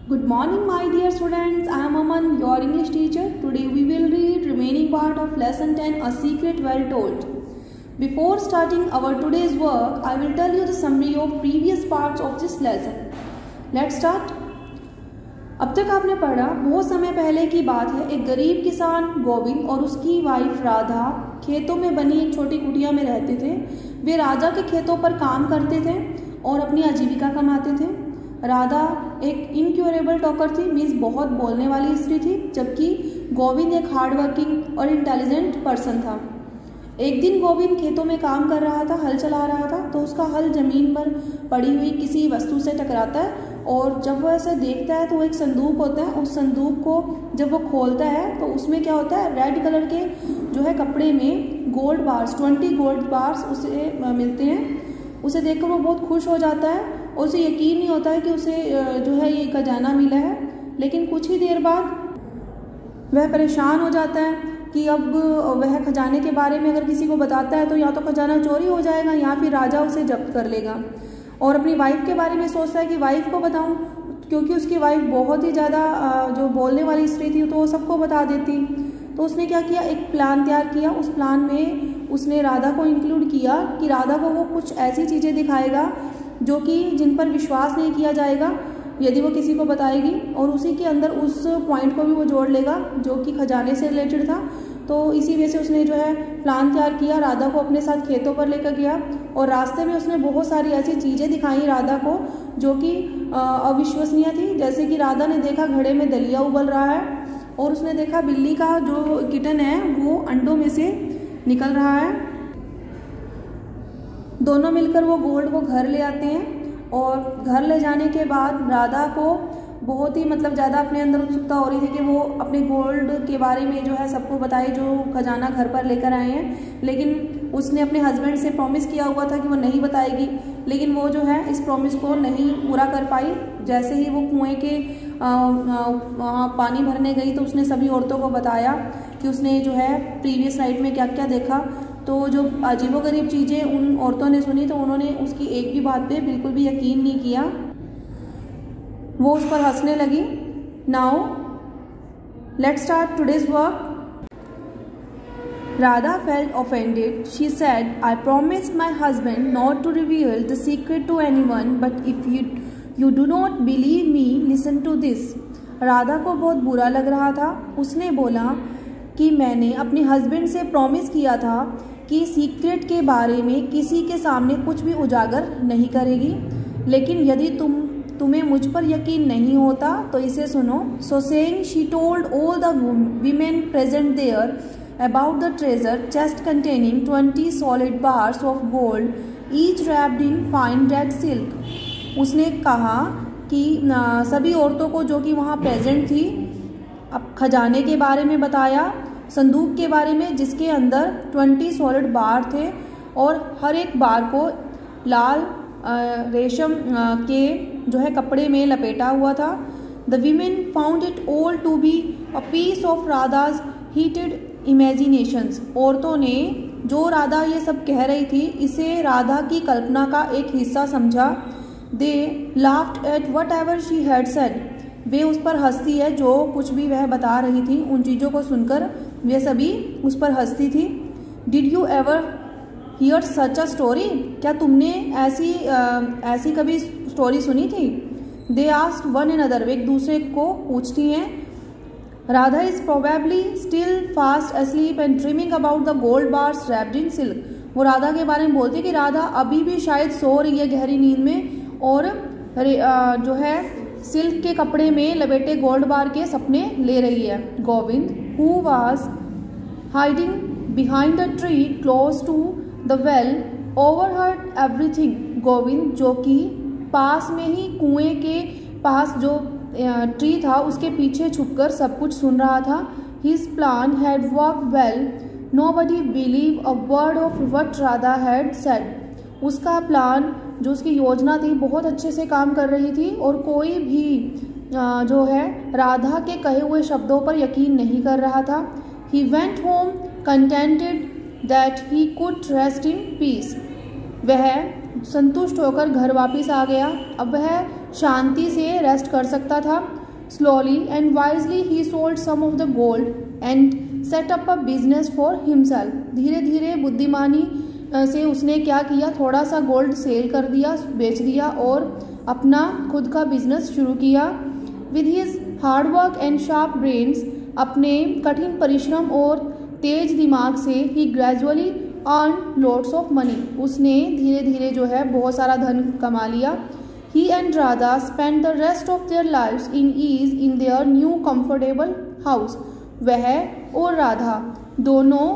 Good morning, my dear students. I am Aman, your English teacher. Today we will read remaining part of lesson 10, A Secret Well Told. Before starting our today's work, I will tell you the summary of previous parts of this lesson. Let's start. अब तक आपने पढ़ा, बहुत समय पहले की बात है। एक गरीब किसान गोविंद और उसकी वाइफ राधा खेतों में बनी एक छोटी कुटिया में रहते थे। वे राजा के खेतों पर काम करते थे और अपनी आजीविका कमाते थे। राधा एक इनक्यूरेबल टॉकर थी, मीन्स बहुत बोलने वाली स्त्री थी, जबकि गोविंद एक हार्ड वर्किंग और इंटेलिजेंट पर्सन था। एक दिन गोविंद खेतों में काम कर रहा था, हल चला रहा था, तो उसका हल जमीन पर पड़ी हुई किसी वस्तु से टकराता है और जब वह ऐसे देखता है तो वो एक संदूक होता है। उस संदूक को जब वो खोलता है तो उसमें क्या होता है, रेड कलर के जो है कपड़े में गोल्ड बार्स 20 गोल्ड बार्स उसे मिलते हैं। उसे देखकर वो बहुत खुश हो जाता है और उसे यकीन नहीं होता है कि उसे जो है ये खजाना मिला है। लेकिन कुछ ही देर बाद वह परेशान हो जाता है कि अब वह खजाने के बारे में अगर किसी को बताता है तो या तो खजाना चोरी हो जाएगा या फिर राजा उसे जब्त कर लेगा। और अपनी वाइफ के बारे में सोचता है कि वाइफ को बताऊं, क्योंकि उसकी वाइफ बहुत ही ज़्यादा जो बोलने वाली स्त्री थी तो वो सबको बता देती। तो उसने क्या किया, एक प्लान तैयार किया। उस प्लान में उसने राधा को इंक्लूड किया कि राधा को वो कुछ ऐसी चीज़ें दिखाएगा जो कि जिन पर विश्वास नहीं किया जाएगा यदि वो किसी को बताएगी, और उसी के अंदर उस पॉइंट को भी वो जोड़ लेगा जो कि खजाने से रिलेटेड था। तो इसी वजह से उसने जो है प्लान तैयार किया, राधा को अपने साथ खेतों पर लेकर गया और रास्ते में उसने बहुत सारी ऐसी चीज़ें दिखाई राधा को जो कि अविश्वसनीय थी। जैसे कि राधा ने देखा घड़े में दलिया उबल रहा है और उसने देखा बिल्ली का जो किटन है वो अंडों में से निकल रहा है। दोनों मिलकर वो गोल्ड को घर ले आते हैं और घर ले जाने के बाद राधा को बहुत ही ज़्यादा अपने अंदर उत्सुकता हो रही थी कि वो अपने गोल्ड के बारे में जो है सबको बताए जो खजाना घर पर लेकर आए हैं। लेकिन उसने अपने हस्बैंड से प्रॉमिस किया हुआ था कि वो नहीं बताएगी, लेकिन वो जो है इस प्रॉमिस को नहीं पूरा कर पाई। जैसे ही वो कुएं के पानी भरने गई तो उसने सभी औरतों को बताया कि उसने जो है प्रीवियस नाइट में क्या क्या देखा। तो जो अजीबोगरीब चीज़ें उन औरतों ने सुनी तो उन्होंने उसकी एक भी बात पे बिल्कुल भी यकीन नहीं किया, वो उस पर हंसने लगी। Now let's start today's work. Radha felt offended. She said, I promised my husband not to reveal the secret to anyone, but if you do not believe me, listen to this. Radha को बहुत बुरा लग रहा था। उसने बोला कि मैंने अपने हस्बैंड से प्रॉमिस किया था कि सीक्रेट के बारे में किसी के सामने कुछ भी उजागर नहीं करेगी, लेकिन यदि तुम्हें मुझ पर यकीन नहीं होता तो इसे सुनो। So saying, she told all the women present there about the treasure chest containing 20 solid bars of gold, each wrapped in fine red silk. उसने कहा कि सभी औरतों को जो कि वहाँ प्रेजेंट थी अब खजाने के बारे में बताया, संदूक के बारे में जिसके अंदर 20 सॉलिड बार थे और हर एक बार को लाल रेशम के जो है कपड़े में लपेटा हुआ था। The women found it all to be a piece of Radha's heated imaginations. औरतों ने जो राधा ये सब कह रही थी इसे राधा की कल्पना का एक हिस्सा समझा। They laughed at whatever she had said. वे उस पर हंसती है जो कुछ भी वह बता रही थी, उन चीज़ों को सुनकर वे सभी उस पर हंसती थी। Did you ever hear such a story? क्या तुमने ऐसी कभी स्टोरी सुनी थी? They asked one another. वे एक दूसरे को पूछती हैं। Radha is probably still fast asleep and dreaming about the gold bars wrapped in silk. वो राधा के बारे में बोलती है कि राधा अभी भी शायद सो रही है गहरी नींद में और जो है सिल्क के कपड़े में लपेटे गोल्ड बार के सपने ले रही है। Govind who was hiding behind the tree close to the well overheard everything. Govind जो कि पास में ही कुएं के पास जो ट्री था उसके पीछे छुपकर सब कुछ सुन रहा था। His plan had worked well. Nobody believed a word of what Radha had said. उसका प्लान जो उसकी योजना थी बहुत अच्छे से काम कर रही थी और कोई भी जो है राधा के कहे हुए शब्दों पर यकीन नहीं कर रहा था। He went home contented that he could rest in peace. वह संतुष्ट होकर घर वापस आ गया। अब वह शांति से रेस्ट कर सकता था। Slowly and wisely he sold some of the gold and set up a business for himself. धीरे धीरे बुद्धिमानी से उसने क्या किया, थोड़ा सा गोल्ड सेल कर दिया, बेच दिया और अपना खुद का बिजनेस शुरू किया. With his hard work and sharp brains, अपने कठिन परिश्रम और तेज दिमाग से he gradually earned lots of money. उसने धीरे धीरे जो है बहुत सारा धन कमा लिया. He and Radha spent the rest of their lives in ease in their new comfortable house. वह और राधा दोनों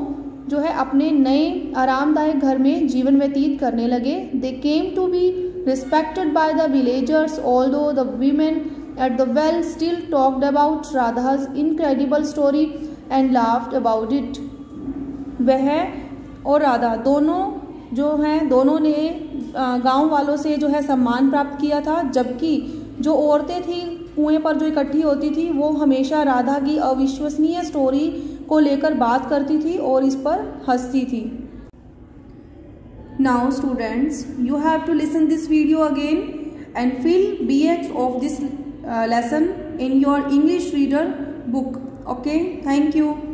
जो है अपने नए आरामदायक घर में जीवन व्यतीत करने लगे. They came to be respected by the villagers, although the women at the well still talked about Radha's incredible story and laughed about it. वह और राधा दोनों जो हैं, दोनों ने गांव वालों से जो है सम्मान प्राप्त किया था, जबकि जो औरतें थी कुएं पर जो इकट्ठी होती थी वो हमेशा राधा की अविश्वसनीय स्टोरी को लेकर बात करती थी और इस पर हंसती थी. Now students, you have to listen this video again and fill BX of this lesson in your English reader book. Okay, thank you.